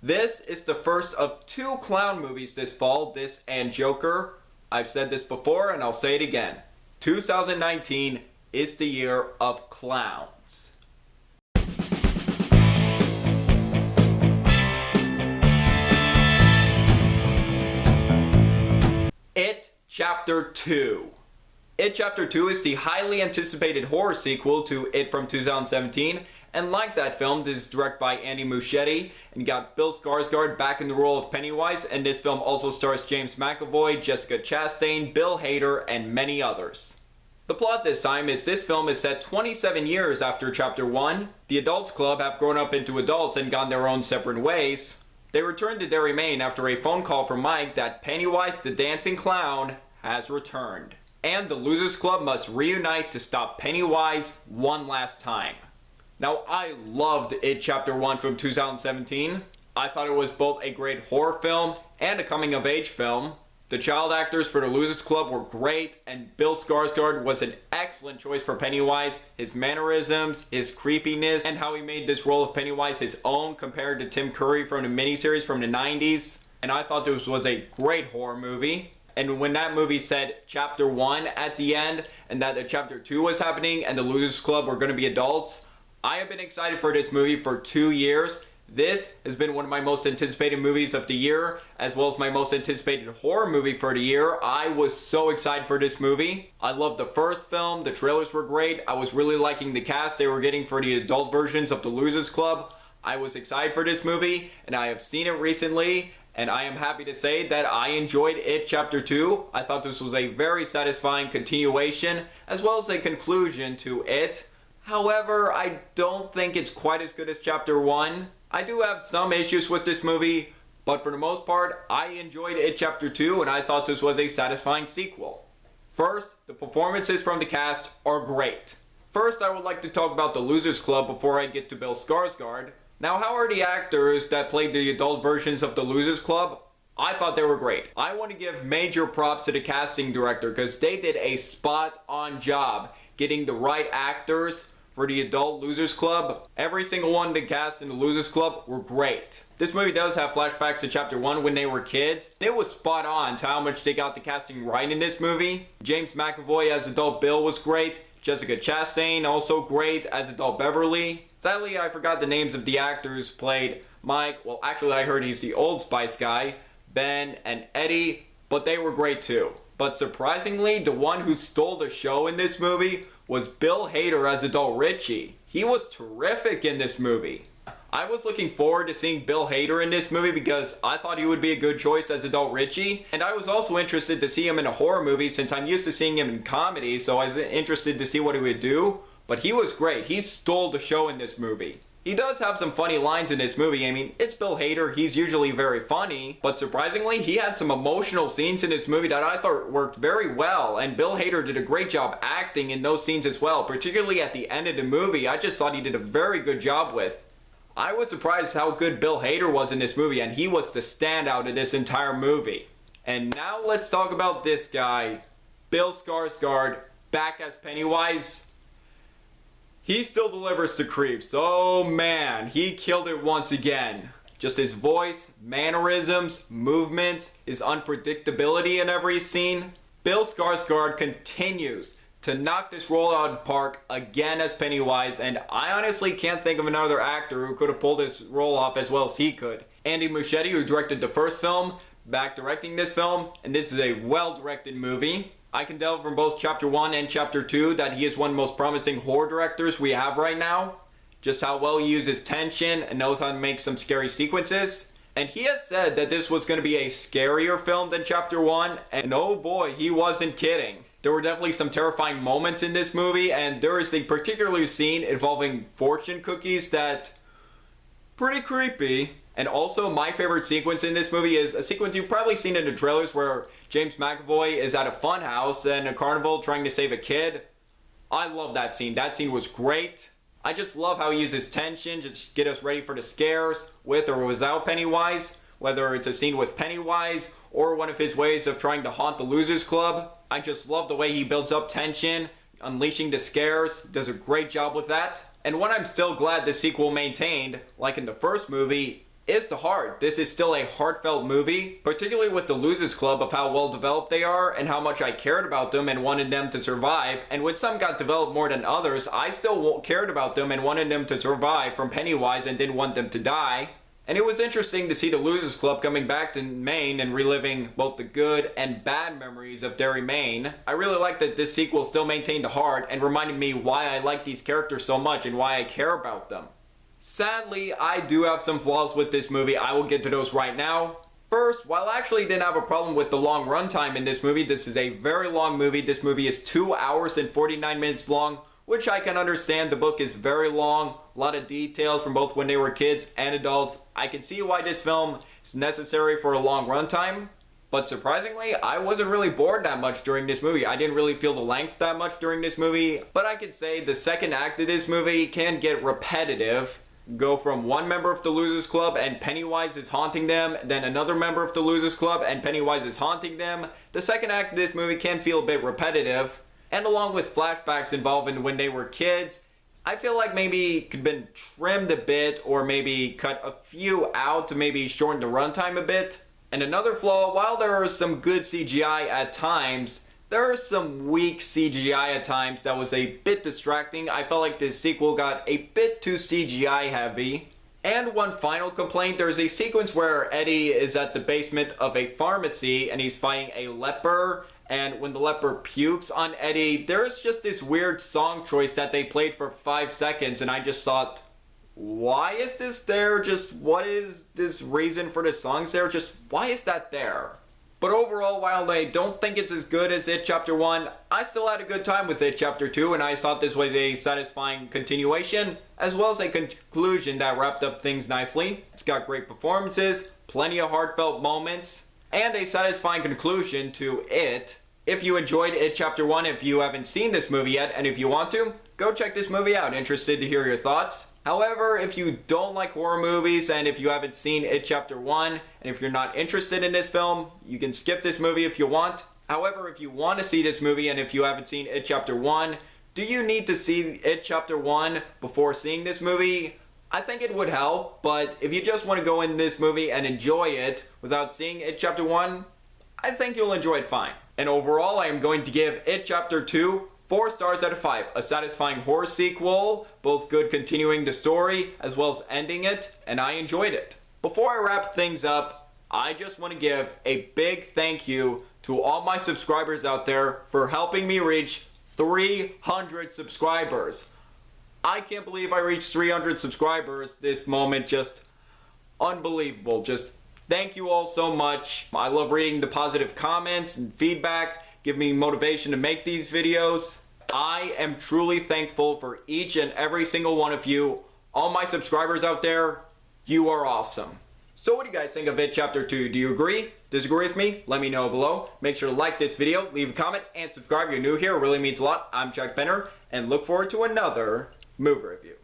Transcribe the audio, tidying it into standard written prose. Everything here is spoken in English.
This is the first of two clown movies this fall, this and Joker. I've said this before and I'll say it again. 2019 is the year of clowns. It Chapter 2. It Chapter 2 is the highly anticipated horror sequel to It from 2017, and like that film, this is directed by Andy Muschietti and got Bill Skarsgård back in the role of Pennywise, and this film also stars James McAvoy, Jessica Chastain, Bill Hader, and many others. The plot this time is this film is set 27 years after Chapter 1. The Adults Club have grown up into adults and gone their own separate ways. They return to Derry, Maine after a phone call from Mike that Pennywise the Dancing Clown has returned. And the Losers Club must reunite to stop Pennywise one last time. Now, I loved It Chapter 1 from 2017. I thought it was both a great horror film and a coming-of-age film. The child actors for the Losers Club were great, and Bill Skarsgård was an excellent choice for Pennywise. His mannerisms, his creepiness, and how he made this role of Pennywise his own compared to Tim Curry from the miniseries from the 90s. And I thought this was a great horror movie. And when that movie said Chapter 1 at the end, and that the Chapter 2 was happening, and the Losers Club were going to be adults, I have been excited for this movie for 2 years. This has been one of my most anticipated movies of the year, as well as my most anticipated horror movie for the year. I was so excited for this movie. I loved the first film, the trailers were great, I was really liking the cast they were getting for the adult versions of the Losers Club. I was excited for this movie, and I have seen it recently, and I am happy to say that I enjoyed It Chapter 2. I thought this was a very satisfying continuation, as well as a conclusion to It. However, I don't think it's quite as good as Chapter 1. I do have some issues with this movie, but for the most part, I enjoyed It Chapter 2 and I thought this was a satisfying sequel. First, the performances from the cast are great. First, I would like to talk about the Losers Club before I get to Bill Skarsgård. Now, how are the actors that played the adult versions of the Losers Club? I thought they were great. I want to give major props to the casting director because they did a spot-on job getting the right actors for the adult Losers Club. Every single one they cast in the Losers Club were great. This movie does have flashbacks to Chapter 1 when they were kids. It was spot on to how much they got the casting right in this movie. James McAvoy as adult Bill was great. Jessica Chastain also great as adult Beverly. Sadly, I forgot the names of the actors who played Mike. Well, actually I heard he's the Old Spice guy. Ben and Eddie, but they were great too. But surprisingly, the one who stole the show in this movie was Bill Hader as adult Richie. He was terrific in this movie. I was looking forward to seeing Bill Hader in this movie because I thought he would be a good choice as adult Richie. And I was also interested to see him in a horror movie since I'm used to seeing him in comedy, so I was interested to see what he would do. But he was great. He stole the show in this movie. He does have some funny lines in this movie. I mean, it's Bill Hader, he's usually very funny, but surprisingly, he had some emotional scenes in this movie that I thought worked very well, and Bill Hader did a great job acting in those scenes as well, particularly at the end of the movie. I just thought he did a very good job with. I was surprised how good Bill Hader was in this movie, and he was the standout in this entire movie. And now let's talk about this guy, Bill Skarsgård, back as Pennywise. He still delivers the creeps. Oh man, he killed it once again. Just his voice, mannerisms, movements, his unpredictability in every scene. Bill Skarsgård continues to knock this role out of the park again as Pennywise, and I honestly can't think of another actor who could have pulled this role off as well as he could. Andy Muschietti, who directed the first film, back directing this film, and this is a well-directed movie. I can tell from both Chapter 1 and Chapter 2 that he is one of the most promising horror directors we have right now. Just how well he uses tension and knows how to make some scary sequences. And he has said that this was going to be a scarier film than Chapter 1, and oh boy, he wasn't kidding. There were definitely some terrifying moments in this movie, and there is a particular scene involving fortune cookies that pretty creepy. And also, my favorite sequence in this movie is a sequence you've probably seen in the trailers where James McAvoy is at a fun house and a carnival trying to save a kid. I love that scene. That scene was great. I just love how he uses tension to get us ready for the scares with or without Pennywise. Whether it's a scene with Pennywise or one of his ways of trying to haunt the Losers Club. I just love the way he builds up tension, unleashing the scares. He does a great job with that. And what I'm still glad the sequel maintained, like in the first movie, is to heart. This is still a heartfelt movie, particularly with the Losers Club, of how well developed they are and how much I cared about them and wanted them to survive. And when some got developed more than others, I still cared about them and wanted them to survive from Pennywise and didn't want them to die. And it was interesting to see the Losers Club coming back to Maine and reliving both the good and bad memories of Derry, Maine. I really like that this sequel still maintained the heart and reminded me why I like these characters so much and why I care about them. Sadly, I do have some flaws with this movie. I will get to those right now. First, while I actually didn't have a problem with the long runtime in this movie, this is a very long movie. This movie is 2 hours and 49 minutes long, which I can understand. The book is very long, a lot of details from both when they were kids and adults. I can see why this film is necessary for a long runtime, but surprisingly, I wasn't really bored that much during this movie. I didn't really feel the length that much during this movie, but I can say the second act of this movie can get repetitive. Go from one member of the Losers Club and Pennywise is haunting them, then another member of the Losers Club and Pennywise is haunting them. The second act of this movie can feel a bit repetitive, and along with flashbacks involving when they were kids, I feel like maybe it could have been trimmed a bit or maybe cut a few out to maybe shorten the runtime a bit. And another flaw, while there is some good CGI at times, there are some weak CGI at times that was a bit distracting. I felt like this sequel got a bit too CGI heavy. And one final complaint, there's a sequence where Eddie is at the basement of a pharmacy and he's fighting a leper. And when the leper pukes on Eddie, there's just this weird song choice that they played for 5 seconds. And I just thought, why is this there? Just what is this reason for the songs there? Just why is that there? But overall, while I don't think it's as good as It Chapter 1, I still had a good time with It Chapter 2, and I thought this was a satisfying continuation, as well as a conclusion that wrapped up things nicely. It's got great performances, plenty of heartfelt moments, and a satisfying conclusion to it. If you enjoyed It Chapter 1, if you haven't seen this movie yet, and if you want to, go check this movie out. Interested to hear your thoughts. However, if you don't like horror movies and if you haven't seen It Chapter 1 and if you're not interested in this film, you can skip this movie if you want. However, if you want to see this movie and if you haven't seen It Chapter 1, do you need to see It Chapter 1 before seeing this movie? I think it would help, but if you just want to go in this movie and enjoy it without seeing It Chapter 1, I think you'll enjoy it fine. And overall, I am going to give It Chapter 2 4 stars out of 5. A satisfying horror sequel, both good continuing the story as well as ending it, and I enjoyed it. Before I wrap things up, I just want to give a big thank you to all my subscribers out there for helping me reach 300 subscribers. I can't believe I reached 300 subscribers. This moment, just unbelievable. Just thank you all so much. I love reading the positive comments and feedback. Give me motivation to make these videos. I am truly thankful for each and every single one of you. All my subscribers out there, you are awesome. So what do you guys think of It Chapter 2? Do you agree? Disagree with me? Let me know below. Make sure to like this video, leave a comment, and subscribe if you're new here. It really means a lot. I'm Chuck Benner, and look forward to another movie review.